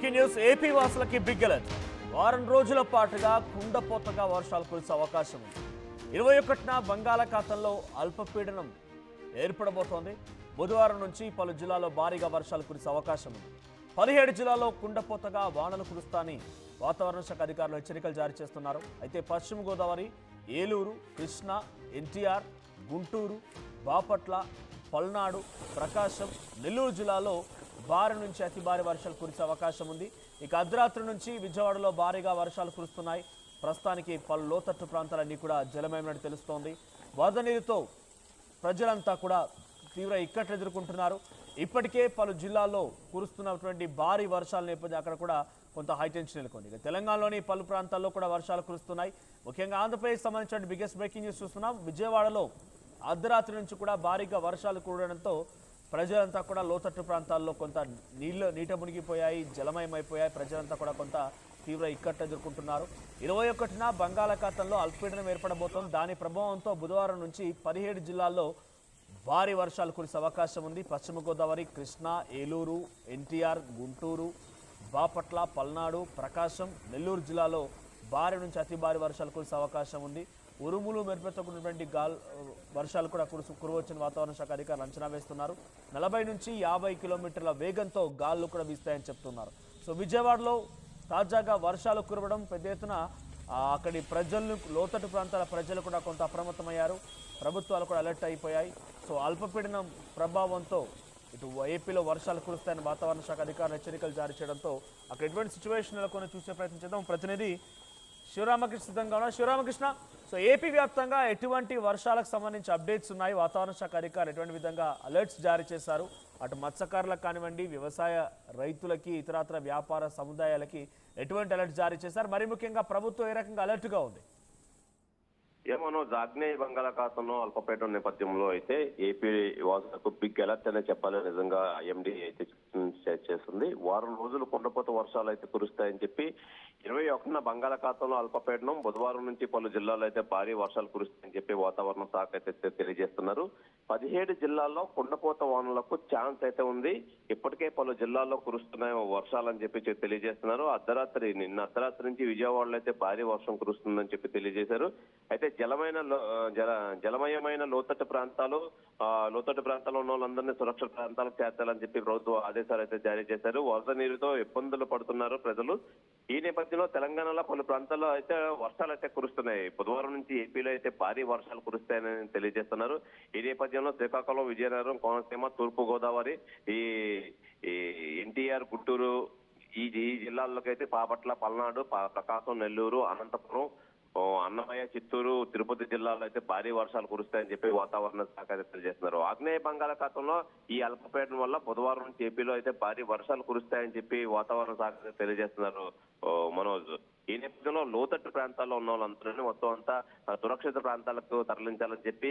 Breaking news AP వాసులకి big alert. వారం రోజుల పాటుగా కుండపోతగా వర్షాలు కురిసే అవకాశం ఉంది. 21న బంగాళాఖాతంలో అల్పపీడనం ఏర్పడబోతోంది. బుధవారం నుంచి పలు జిల్లాల్లో భారీగా వర్షాలు కురిసే అవకాశం ఉంది. 17 జిల్లాల్లో కుండపోతగా వానలు కురుస్తాయని వాతావరణ శాఖ అధికారులు హెచ్చరికలు జారీ చేస్తున్నారు. అయితే పశ్చిమ గోదావరి, ఏలూరు, కృష్ణా, ఎన్టీఆర్, గుంటూరు, బాపట్ల, పల్నాడు, ప్రకాశం, నెల్లూరు జిల్లాలో భారీ నుంచి అతి భారీ వర్షాలు కురిసే అవకాశం ఉంది. ఇక అర్ధరాత్రి నుంచి విజయవాడలో భారీగా వర్షాలు కురుస్తున్నాయి. ప్రస్తుతానికి పలు లోతట్టు ప్రాంతాలన్నీ కూడా జలమయమైనట్టు తెలుస్తోంది. వరద నీరుతో ప్రజలంతా కూడా తీవ్ర ఇక్కట్లు ఎదుర్కొంటున్నారు. ఇప్పటికే పలు జిల్లాల్లో కురుస్తున్నటువంటి భారీ వర్షాల నేపథ్యం అక్కడ కూడా కొంత హైటెన్షన్ నెలకొంది. ఇక తెలంగాణలోని పలు ప్రాంతాల్లో కూడా వర్షాలు కురుస్తున్నాయి. ముఖ్యంగా ఆంధ్రప్రదేశ్ సంబంధించిన బిగ్గెస్ట్ బ్రేకింగ్ న్యూస్ చూస్తున్నాం. విజయవాడలో అర్ధరాత్రి నుంచి కూడా భారీగా వర్షాలు కురవడంతో ప్రజలంతా కూడా లోతట్టు ప్రాంతాల్లో కొంత నీట మునిగిపోయాయి, జలమయమైపోయాయి. ప్రజలంతా కూడా కొంత తీవ్ర ఇక్కట్లు ఎదుర్కొంటున్నారు. 21న బంగాళాఖాతంలో అల్పపీడనం ఏర్పడబోతోంది. దాని ప్రభావంతో బుధవారం నుంచి 17 జిల్లాల్లో భారీ వర్షాలు కురిసే అవకాశం ఉంది. పశ్చిమ గోదావరి, కృష్ణా, ఏలూరు, ఎన్టీఆర్, గుంటూరు, బాపట్ల, పల్నాడు, ప్రకాశం, నెల్లూరు జిల్లాలో భారీ నుంచి అతి భారీ వర్షాలు కురిసే అవకాశం ఉంది. ఉరుములు మెరుపులతో కూడినటువంటి వర్షాలు కూడా కురవచ్చని వాతావరణ శాఖ అధికారులు అంచనా వేస్తున్నారు. 40 నుంచి 50 కిలోమీటర్ల వేగంతో గాలులు కూడా వీస్తాయని చెప్తున్నారు. సో విజయవాడలో తాజాగా వర్షాలు కురవడం పెద్ద ఎత్తున అక్కడి ప్రజలను, లోతట్టు ప్రాంతాల ప్రజలు కూడా కొంత అప్రమత్తమయ్యారు. ప్రభుత్వాలు కూడా అలర్ట్ అయిపోయాయి. సో అల్పపీడనం ప్రభావంతో ఇటు ఏపీలో వర్షాలు కురుస్తాయని వాతావరణ శాఖ అధికారులు హెచ్చరికలు జారీ చేయడంతో అక్కడ ఎటువంటి సిచ్యువేషన్ నెలకొని చూసే ప్రయత్నం చేద్దాం. ప్రతినిధి శివరామకృష్ణ సిద్ధంగా ఉన్నారు. శివరామకృష్ణ, సో ఏపీ వ్యాప్తంగా ఎటువంటి వర్షాలకు సంబంధించి అప్డేట్స్ ఉన్నాయి? వాతావరణ శాఖ అధికారులు ఎటువంటి విధంగా అలర్ట్స్ జారీ చేశారు? అటు మత్స్యకారులకు కానివ్వండి, వ్యవసాయ రైతులకి, ఇతరత్ర వ్యాపార సముదాయాలకి ఎటువంటి అలర్ట్స్ జారీ చేశారు? మరి ముఖ్యంగా ప్రభుత్వం ఏ రకంగా అలర్ట్గా ఉంది? ఏమనో ఆగ్నేయ బంగాళాఖాతంలో అల్పపీడనం నేపథ్యంలో అయితే ఏపీ వాసులకు బిగ్ అలర్ట్ అనే చెప్పాలి. నిజంగా ఐఎండీ అయితే చేస్తుంది. వారం రోజులు కుండపోత వర్షాలు అయితే కురుస్తాయని చెప్పి 21న బంగాళాఖాతంలో అల్పపీడనం, బుధవారం నుంచి పలు జిల్లాల్లో అయితే భారీ వర్షాలు కురుస్తాయని చెప్పి వాతావరణ శాఖ అయితే తెలియజేస్తున్నారు. 17 జిల్లాల్లో కుండపోత వానలకు ఛాన్స్ అయితే ఉంది. ఇప్పటికే పలు జిల్లాల్లో కురుస్తున్నాయి వర్షాలని చెప్పి తెలియజేస్తున్నారు. నిన్న అర్ధరాత్రి నుంచి విజయవాడలో అయితే భారీ వర్షం కురుస్తుందని చెప్పి తెలియజేశారు. అయితే జలమయమైన లోతట్టు ప్రాంతాల్లో ఉన్న వాళ్ళందరినీ సురక్షిత ప్రాంతాలకు చేర్చాలని చెప్పి ప్రభుత్వం ఆదేశాలు అయితే జారీ చేశారు. వరద నీరుతో ఇబ్బందులు పడుతున్నారు ప్రజలు. ఈ నేపథ్యంలో తెలంగాణలో పలు ప్రాంతాల్లో అయితే వర్షాలు అయితే కురుస్తున్నాయి. బుధవారం నుంచి ఏపీలో అయితే భారీ వర్షాలు కురుస్తాయని తెలియజేస్తున్నారు. ఈ నేపథ్యంలో శ్రీకాకుళం, విజయనగరం, కోనసీమ, తూర్పు గోదావరి, ఈ ఎన్టీఆర్, గుంటూరు ఈ జిల్లాల్లోకి అయితే బాపట్ల, పల్నాడు, ప్రకాశం, నెల్లూరు, అనంతపురం, అన్నమయ్య, చిత్తూరు, తిరుపతి జిల్లాలో అయితే భారీ వర్షాలు కురుస్తాయని చెప్పి వాతావరణ శాఖ తెలియజేస్తున్నారు. ఆగ్నేయ బంగాళాఖాతంలో ఈ అల్పపీడనం వల్ల బుధవారం నుంచి ఏపీలో అయితే భారీ వర్షాలు కురుస్తాయని చెప్పి వాతావరణ శాఖ తెలియజేస్తున్నారు మనోజ్. ఈ నేపథ్యంలో లోతట్టు ప్రాంతాల్లో ఉన్న వాళ్ళందరినీ మొత్తం అంతా సురక్షిత ప్రాంతాలకు తరలించాలని చెప్పి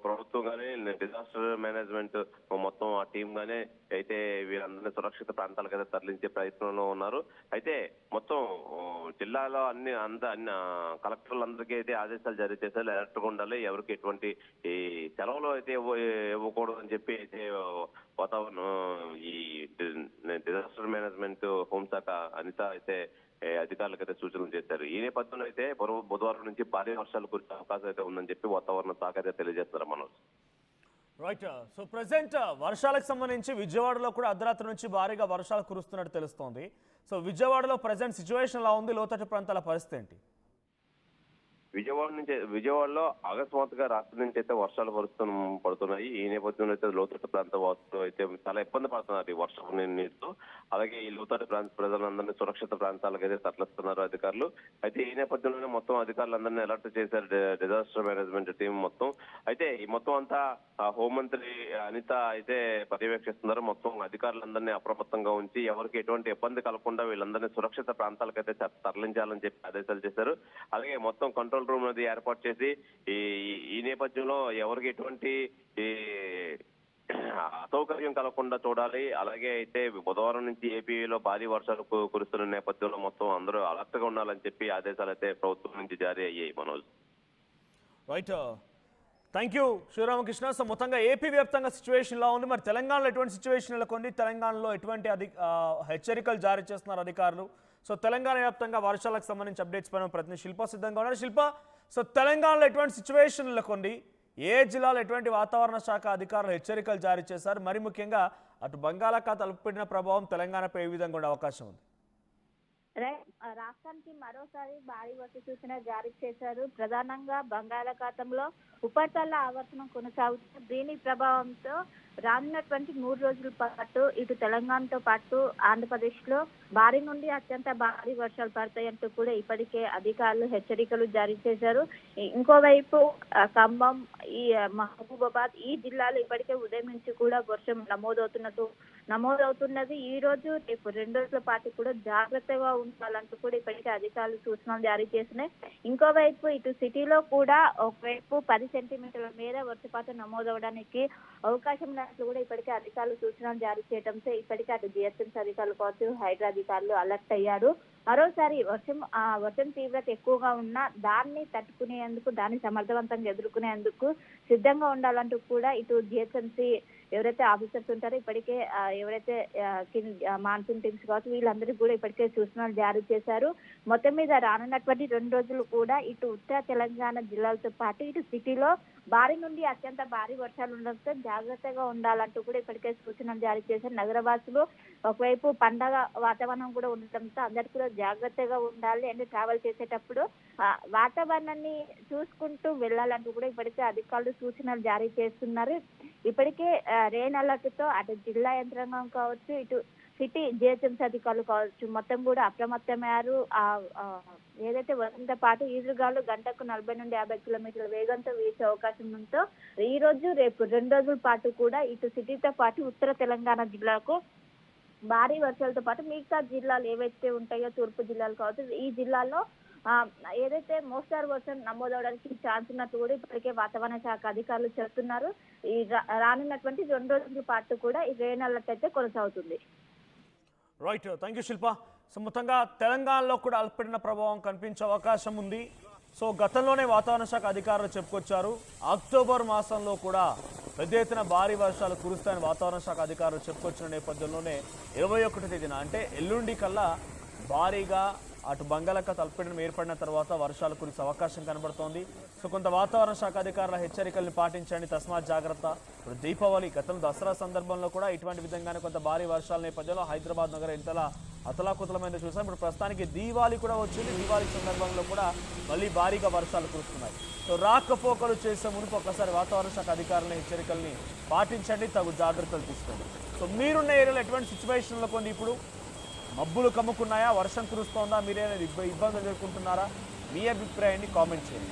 ప్రభుత్వం గానీ, డిజాస్టర్ మేనేజ్మెంట్ మొత్తం ఆ టీం గానీ అయితే వీరందరినీ సురక్షిత ప్రాంతాలకు అయితే తరలించే ప్రయత్నంలో ఉన్నారు. అయితే మొత్తం జిల్లాలో అన్ని కలెక్టర్లందరికీ అయితే ఆదేశాలు జారీ చేశారు. అలర్ట్ గా ఉండాలి, ఎవరికి ఎటువంటి ఈ సెలవులు అయితే ఇవ్వకూడదు అని చెప్పి అయితే వాతావరణం ఈ డిజాస్టర్ మేనేజ్మెంట్ హోంశాఖ అనిత అయితే అధికారులకు అయితే సూచనలు చేశారు. ఈ నేపథ్యంలో అయితే బుధవారం నుంచి భారీ వర్షాలు కురిసే అవకాశం అయితే ఉందని చెప్పి వాతావరణ శాఖ అయితే తెలియజేస్తున్నారు మనోజ్. రైట్. సో ప్రజెంట్ వర్షాలకు సంబంధించి విజయవాడలో కూడా అర్ధరాత్రి నుంచి భారీగా వర్షాలు కురుస్తున్నట్టు తెలుస్తోంది. సో విజయవాడలో ప్రజెంట్ సిచ్యువేషన్ ఎలా ఉంది? లోతట్టు ప్రాంతాల పరిస్థితి ఏంటి? విజయవాడలో అకస్మాత్తుగా రాత్రి నుంచి అయితే వర్షాలు పడుతున్నాయి. ఈ నేపథ్యంలో అయితే లోతట్టు ప్రాంత వాసులు అయితే చాలా ఇబ్బంది పడుతున్నారు ఈ వర్షం నీటితో. అలాగే ఈ లోతట్టు ప్రాంత ప్రజలందరినీ సురక్షిత ప్రాంతాలకు అయితే తరలిస్తున్నారు అధికారులు. అయితే ఈ నేపథ్యంలోనే మొత్తం అధికారులందరినీ అలర్ట్ చేశారు డిజాస్టర్ మేనేజ్మెంట్ టీం మొత్తం. అయితే ఈ మొత్తం అంతా హోంమంత్రి అనిత అయితే పర్యవేక్షిస్తున్నారు. మొత్తం అధికారులందరినీ అప్రమత్తంగా ఉంచి ఎవరికి ఎటువంటి ఇబ్బంది కలగకుండా వీళ్ళందరినీ సురక్షిత ప్రాంతాలకు అయితే తరలించాలని చెప్పి ఆదేశాలు చేశారు. అలాగే మొత్తం కంట్రోల్ రూమ్ అనేది ఏర్పాటు చేసి ఈ నేపథ్యంలో ఎవరికి ఎటువంటి అసౌకర్యం కలగకుండా చూడాలి. అలాగే అయితే బుధవారం నుంచి ఏపీలో భారీ వర్షాలు కురుస్తున్న నేపథ్యంలో మొత్తం అందరూ అలర్ట్ గా ఉండాలని చెప్పి ఆదేశాలు అయితే ప్రభుత్వం నుంచి జారీ అయ్యాయి Manoj. Right. Thank you Sri Ramakrishna. So మొత్తంగా ఏపీ వ్యాప్తంగా సిచ్యువేషన్ ఇలా ఉంది. మరి తెలంగాణలో ఎటువంటి సిచ్యువేషన్ నెలకొంది, తెలంగాణలో ఎటువంటి హెచ్చరికలు జారీ చేస్తున్నారు అధికారులు? సో తెలంగాణ వ్యాప్తంగా వర్షాలకు సంబంధించి అప్డేట్స్ పైన ప్రతినిధి శిల్ప సిద్ధంగా ఉన్నారు. శిల్ప, సో తెలంగాణలో ఎటువంటి సిచ్యువేషన్ నెలకొంది, ఏ జిల్లాలో ఎటువంటి వాతావరణ శాఖ అధికారులు హెచ్చరికలు జారీ చేశారు, మరి ముఖ్యంగా అటు బంగాళాఖాతం అల్పపీడన ప్రభావం తెలంగాణపై ఏ విధంగా ఉండే అవకాశం ఉంది? రాష్ట్రానికి మరోసారి భారీ వర్ష సూచన జారీ చేశారు. ప్రధానంగా బంగాళాఖాతంలో ఉపరితల ఆవర్తనం కొనసాగుతున్న దీని ప్రభావంతో రానున్నటువంటి 3 రోజుల పాటు ఇటు తెలంగాణతో పాటు ఆంధ్రప్రదేశ్ లో భారీ నుండి అత్యంత భారీ వర్షాలు పడతాయంటూ కూడా ఇప్పటికే అధికారులు హెచ్చరికలు జారీ చేశారు. ఇంకోవైపు ఖమ్మం, ఈ మహబూబాబాద్ ఈ జిల్లాలో ఇప్పటికే ఉదయం నుంచి కూడా వర్షం నమోదవుతున్నది. ఈ రోజు రేపు 2 రోజుల పాటు కూడా జాగ్రత్తగా ఉండాలంటూ కూడా ఇప్పటికే అధికారులు సూచనలు జారీ చేసినాయి. ఇంకోవైపు ఇటు సిటీలో కూడా ఒకవైపు 10 సెంటీమీటర్ల మేర వర్షపాతం నమోదవడానికి అవకాశం ఉన్నట్లు కూడా ఇప్పటికే అధికారులు సూచనలు జారీ చేయడంతో ఇప్పటికే అటు జిహెచ్ఎంసీ అధికారులు కావచ్చు, హైడ్రా అధికారులు అలర్ట్ అయ్యారు. మరోసారి వర్షం తీవ్రత ఎక్కువగా ఉన్నా దాన్ని తట్టుకునేందుకు, దాన్ని సమర్థవంతంగా ఎదుర్కొనేందుకు సిద్ధంగా ఉండాలంటూ కూడా ఇటు జిహెచ్ఎంసీ ఎవరైతే ఆఫీసర్స్ ఉంటారో ఇప్పటికే ఎవరైతే మాన్సూన్ టీమ్స్ కావచ్చు వీళ్ళందరికీ కూడా ఇప్పటికే సూచనలు జారీ చేశారు. మొత్తం మీద రానున్నటువంటి 2 రోజులు కూడా ఇటు ఉత్తర తెలంగాణ జిల్లాలతో పాటు ఇటు సిటీలో భారీ నుండి అత్యంత భారీ వర్షాలు ఉండడంతో జాగ్రత్తగా ఉండాలంటూ కూడా ఇప్పటికే సూచనలు జారీ చేశారు. నగరవాసులు ఒకవైపు పండగ వాతావరణం కూడా ఉండటంతో అందరికీ కూడా జాగ్రత్తగా ఉండాలి అండ్ ట్రావెల్ చేసేటప్పుడు వాతావరణాన్ని చూసుకుంటూ వెళ్ళాలంటూ కూడా ఇప్పటికే అధికారులు సూచనలు జారీ చేస్తున్నారు. ఇప్పటికే రెయిన్ అలర్ట్ తో అటు జిల్లా యంత్రాంగం కావచ్చు, ఇటు సిటీ జిహెచ్ఎంసీ అధికారులు కావచ్చు మొత్తం కూడా అప్రమత్తమయ్యారు. ఏదైతే వర్షంతో పాటు ఈదురుగాలు గంటకు 40 నుండి 50 కిలోమీటర్ల వేగంతో వీచే అవకాశం ఉందో ఈ రోజు రేపు 2 రోజుల పాటు కూడా ఇటు సిటీతో పాటు ఉత్తర తెలంగాణ జిల్లాకు భారీ వర్షాలతో పాటు మిగతా జిల్లాలు ఏవైతే ఉంటాయో తూర్పు జిల్లాలు కావచ్చు ఈ జిల్లాలో ఏదైతే మోస్తారు వర్షం నమోదవడానికి ఛాన్స్ ఉన్నట్టు కూడా ఇప్పటికే వాతావరణ శాఖ అధికారులు చెప్తున్నారు. ఈ రానున్నటువంటి 2 రోజుల పాటు కూడా ఈ రెయిన్ అలర్ట్ అయితే కొనసాగుతుంది. Right, thank you Shilpa. So మొత్తంగా తెలంగాణలో కూడా అల్పపీడన ప్రభావం కనిపించే అవకాశం ఉంది. సో గతంలోనే వాతావరణ శాఖ అధికారులు చెప్పుకొచ్చారు, అక్టోబర్ మాసంలో కూడా పెద్ద ఎత్తున భారీ వర్షాలు కురుస్తాయని వాతావరణ శాఖ అధికారులు చెప్పుకొచ్చిన నేపథ్యంలోనే 21వ తేదీన అంటే ఎల్లుండి కల్లా భారీగా అటు బంగాళాఖాతం అల్పపీడనం ఏర్పడిన తర్వాత వర్షాలు కురిసే అవకాశం కనబడుతోంది. సో కొంత వాతావరణ శాఖ అధికారుల హెచ్చరికల్ని పాటించండి, తస్మాత్ జాగ్రత్త. ఇప్పుడు దీపావళి గతం దసరా సందర్భంలో కూడా ఇటువంటి విధంగానే కొంత భారీ వర్షాల నేపథ్యంలో హైదరాబాద్ నగరం ఎంతలా అతలాకుతలమైందో చూసాం. ఇప్పుడు ప్రస్తుతానికి దీవాళి కూడా వచ్చింది. దీవాళి సందర్భంలో కూడా మళ్ళీ భారీగా వర్షాలు కురుస్తున్నాయి. సో రాకపోకలు చేసే మునుపు ఒక్కసారి వాతావరణ శాఖ అధికారుల హెచ్చరికల్ని పాటించండి, తగు జాగ్రత్తలు తీసుకోండి. సో మీరున్న ఏరియాలో ఎటువంటి సిచ్యువేషన్లో కొన్ని ఇప్పుడు మబ్బులు కమ్ముకున్నాయా, వర్షం కురుస్తోందా, మీరేమైనా ఇబ్బందులు ఎదుర్కొంటున్నారా? మీ అభిప్రాయాన్ని కామెంట్ చేయండి.